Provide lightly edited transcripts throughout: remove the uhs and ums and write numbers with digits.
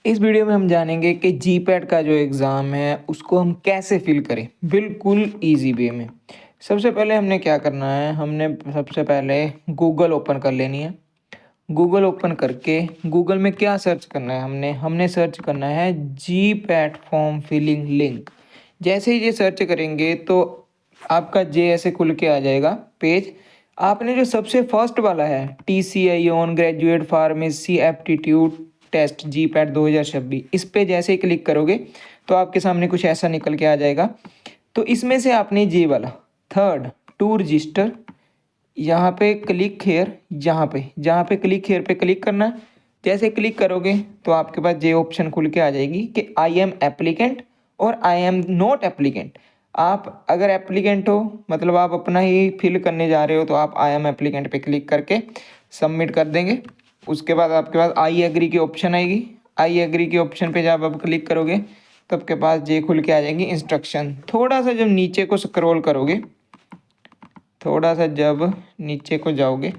इस वीडियो में हम जानेंगे कि जीपैट का जो एग्ज़ाम है उसको हम कैसे फिल करें बिल्कुल इजी वे में। सबसे पहले हमने क्या करना है, हमने सबसे पहले गूगल ओपन कर लेनी है। गूगल ओपन करके गूगल में क्या सर्च करना है, हमने हमने सर्च करना है जीपैट फॉर्म फिलिंग लिंक। जैसे ही ये सर्च करेंगे तो आपका जे ऐसे खुल के आ जाएगा पेज। आपने जो सबसे फर्स्ट वाला है TCI on graduate pharmacy aptitude test GPAT 2026, इस पे जैसे ही क्लिक करोगे तो आपके सामने कुछ ऐसा निकल के आ जाएगा। तो इसमें से आपने ये वाला थर्ड टू रजिस्टर, यहाँ पे क्लिक हेयर, जहाँ पे क्लिक हेयर पे क्लिक करना है। जैसे क्लिक करोगे तो आपके पास ये ऑप्शन खुल के आ जाएगी कि आई एम एप्लीकेंट और आई एम नॉट एप्लीकेंट। आप अगर एप्लीकेंट हो मतलब आप अपना ही फिल करने जा रहे हो तो आप आई एम एप्लीकेंट पे क्लिक करके सबमिट कर देंगे। उसके बाद आपके पास आई एग्री की ऑप्शन आएगी। आई एग्री के ऑप्शन पे जब आप क्लिक करोगे तो आपके पास ये खुल के आ जाएंगी इंस्ट्रक्शन। थोड़ा सा जब नीचे को स्क्रॉल करोगे, थोड़ा सा जब नीचे को जाओगे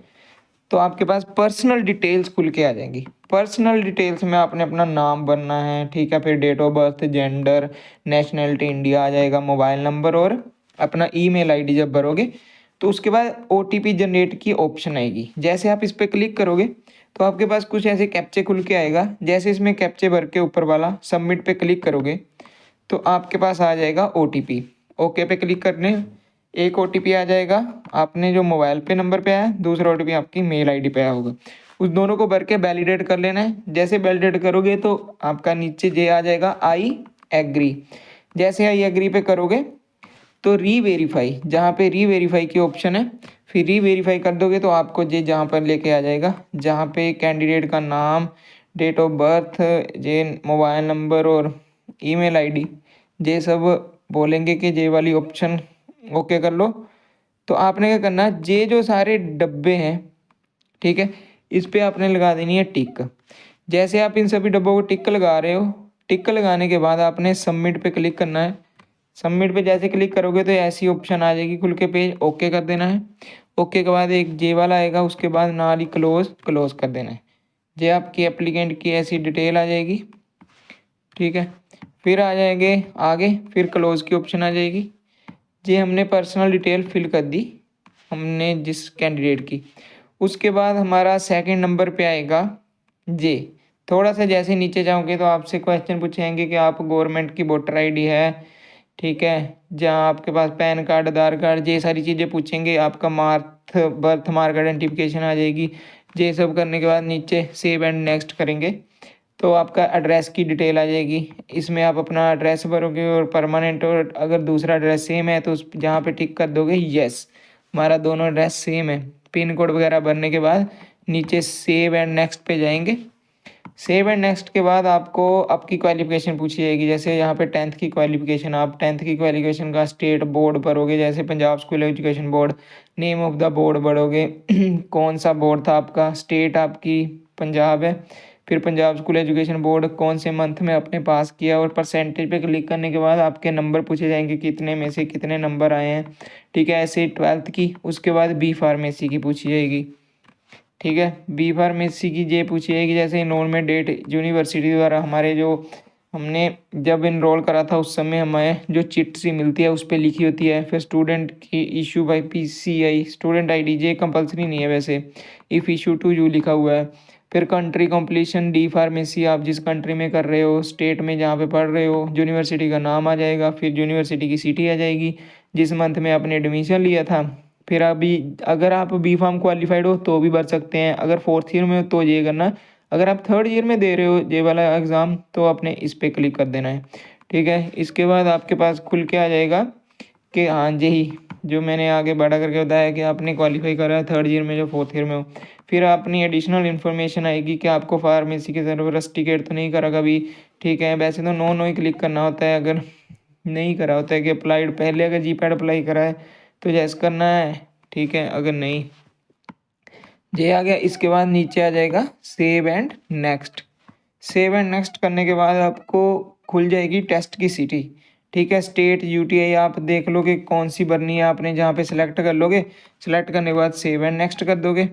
तो आपके पास पर्सनल डिटेल्स खुल के आ जाएंगी। पर्सनल डिटेल्स में आपने अपना नाम भरना है, ठीक है, फिर date of birth, gender, nationality India आ जाएगा, मोबाइल नंबर और अपना ईमेल आईडी जब भरोगे तो उसके बाद OTP जनरेट की ऑप्शन आएगी। जैसे आप इस पर क्लिक करोगे तो आपके पास कुछ ऐसे कैप्चे खुल के आएगा। जैसे इसमें कैप्चे भर के ऊपर वाला सबमिट पे क्लिक करोगे तो आपके पास आ जाएगा OTP। ओके पे क्लिक करने एक OTP आ जाएगा आपने जो मोबाइल पे नंबर पे आया, दूसरा OTP आपकी मेल आईडी पे आया होगा। उस दोनों को भर के वैलिडेट कर लेना है। जैसे वैलिडेट करोगे तो आपका नीचे ये आ जाएगा आई एग्री। जैसे आई एग्री पे करोगे तो रीवेरीफाई, जहाँ पे रीवेरीफाई की ऑप्शन है, फिर रीवेरीफाई कर दोगे तो आपको ये जहाँ पर लेके आ जाएगा, जहाँ पे कैंडिडेट का नाम, डेट ऑफ बर्थ, ये मोबाइल नंबर और ईमेल आईडी, ये सब बोलेंगे कि ये वाली ऑप्शन ओके कर लो। तो आपने क्या करना है, ये जो सारे डब्बे हैं, ठीक है, इस पे आपने लगा देनी है टिक। जैसे आप इन सभी डब्बों को टिक लगा रहे हो, टिक लगाने के बाद आपने सबमिट पे क्लिक करना है। सबमिट पे जैसे क्लिक करोगे तो ऐसी ऑप्शन आ जाएगी खुल के पेज, ओके कर देना है। ओके के बाद एक जे वाला आएगा, उसके बाद नाल ही क्लोज क्लोज कर देना है। ये आपकी एप्लीकेंट की ऐसी डिटेल आ जाएगी, ठीक है। फिर आ जाएंगे आगे, फिर क्लोज की ऑप्शन आ जाएगी। ये हमने पर्सनल डिटेल फिल कर दी हमने जिस कैंडिडेट की। उसके बाद हमारा सेकंड नंबर पे आएगा जे। थोड़ा सा जैसे नीचे जाओगे तो आपसे क्वेश्चन पूछेंगे कि आप गवर्नमेंट की वोटर आईडी है, ठीक है, जहाँ आपके पास पैन कार्ड, आधार कार्ड, ये सारी चीज़ें पूछेंगे। आपका मार्थ बर्थ मार्क आइडेंटिफिकेशन आ जाएगी। ये सब करने के बाद नीचे सेव एंड नेक्स्ट करेंगे तो आपका एड्रेस की डिटेल आ जाएगी। इसमें आप अपना एड्रेस भरोगे और परमानेंट, और अगर दूसरा एड्रेस सेम है तो उस जहाँ पे टिक कर दोगे यस हमारा दोनों एड्रेस सेम है। पिन कोड वगैरह भरने के बाद नीचे सेव एंड नेक्स्ट पे जाएंगे। सेव एंड नेक्स्ट के बाद आपको आपकी क्वालिफिकेशन पूछी जाएगी। जैसे यहाँ पे 10th की क्वालिफिकेशन, आप 10th की क्वालिफिकेशन का स्टेट बोर्ड भरोगे, जैसे Punjab school education board, name of the board भरोगे कौन सा बोर्ड था आपका, स्टेट आपकी पंजाब है, फिर पंजाब स्कूल एजुकेशन बोर्ड कौन से मंथ में आपने पास किया, और परसेंटेज पे क्लिक करने के बाद आपके नंबर पूछे जाएंगे कितने में से कितने नंबर आए हैं, ठीक है। ऐसे 12th की, उसके बाद बी फार्मेसी की पूछी जाएगी, ठीक है। बी फार्मेसी की ये पूछी जाएगी जैसे इनरोलमेंट डेट यूनिवर्सिटी द्वारा हमारे जो हमने जब इनरोल करा था उस समय हमें जो चिट सी मिलती है उस पर लिखी होती है। फिर स्टूडेंट की issue by PCI student ID, ये कंपलसरी नहीं है वैसे, इफ़ इशू टू यू लिखा हुआ है। फिर कंट्री कंप्लीशन, डी फार्मेसी आप जिस कंट्री में कर रहे हो, स्टेट में जहाँ पे पढ़ रहे हो, यूनिवर्सिटी का नाम आ जाएगा, फिर यूनिवर्सिटी की सिटी आ जाएगी, जिस मंथ में आपने एडमिशन लिया था। फिर अभी अगर आप बी फार्म क्वालिफाइड हो तो भी भर सकते हैं, अगर फोर्थ ईयर में हो तो ये करना, अगर आप थर्ड ईयर में दे रहे हो ये वाला एग्ज़ाम तो आपने इस पर क्लिक कर देना है, ठीक है। इसके बाद आपके पास खुल के आ जाएगा कि हाँ यही जो मैंने आगे बढ़ा करके बताया कि आपने क्वालिफाई करा है थर्ड ईयर में जो फोर्थ ईयर में हो। फिर अपनी एडिशनल इन्फॉर्मेशन आएगी कि आपको फार्मेसी की ज़रूरत टिकट तो नहीं करा कभी, ठीक है। वैसे तो नो नो ही क्लिक करना होता है, अगर नहीं करा होता है कि अप्लाइड पहले अगर जीपैड अप्लाई करा है तो यस करना है, ठीक है, अगर नहीं ये आ गया। इसके बाद नीचे आ जाएगा save and next. Save and next करने के बाद आपको खुल जाएगी टेस्ट की सिटी, ठीक है। स्टेट UTI आप देख लोगे कौन सी भरनी है आपने, जहाँ पे सिलेक्ट कर लोगे। सिलेक्ट करने के बाद सेव एंड नेक्स्ट कर दोगे।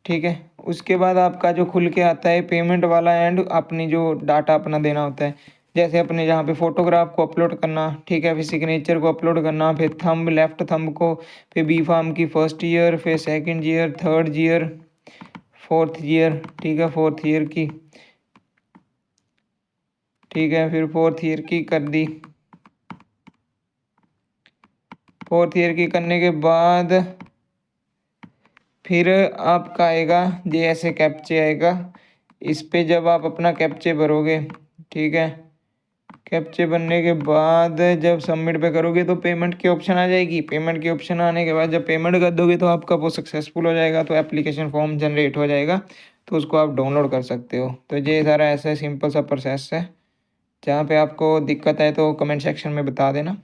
ठीक है। उसके बाद आपका जो खुल के आता है पेमेंट वाला एंड अपनी जो डाटा अपना देना होता है, जैसे अपने जहाँ पे फ़ोटोग्राफ को अपलोड करना, ठीक है, फिर सिग्नेचर को अपलोड करना, फिर थंब लेफ्ट थंब को, फिर बी फार्म की फर्स्ट ईयर, फिर second year, third year, fourth year, ठीक है, फोर्थ ईयर की, ठीक है, फिर फोर्थ ईयर की कर दी। फोर्थ ईयर की करने के बाद फिर आपका आएगा ये ऐसे कैप्चे आएगा। इस पे जब आप अपना कैप्चे भरोगे, ठीक है, कैप्चे बनने के बाद जब सबमिट पे करोगे तो पेमेंट की ऑप्शन आ जाएगी। पेमेंट की ऑप्शन आने के बाद जब पेमेंट कर दोगे तो आपका वो सक्सेसफुल हो जाएगा, तो एप्लीकेशन फॉर्म जनरेट हो जाएगा, तो उसको आप डाउनलोड कर सकते हो। तो ये सारा ऐसा सिंपल सा प्रोसेस है। जहाँ पे आपको दिक्कत है तो कमेंट सेक्शन में बता देना।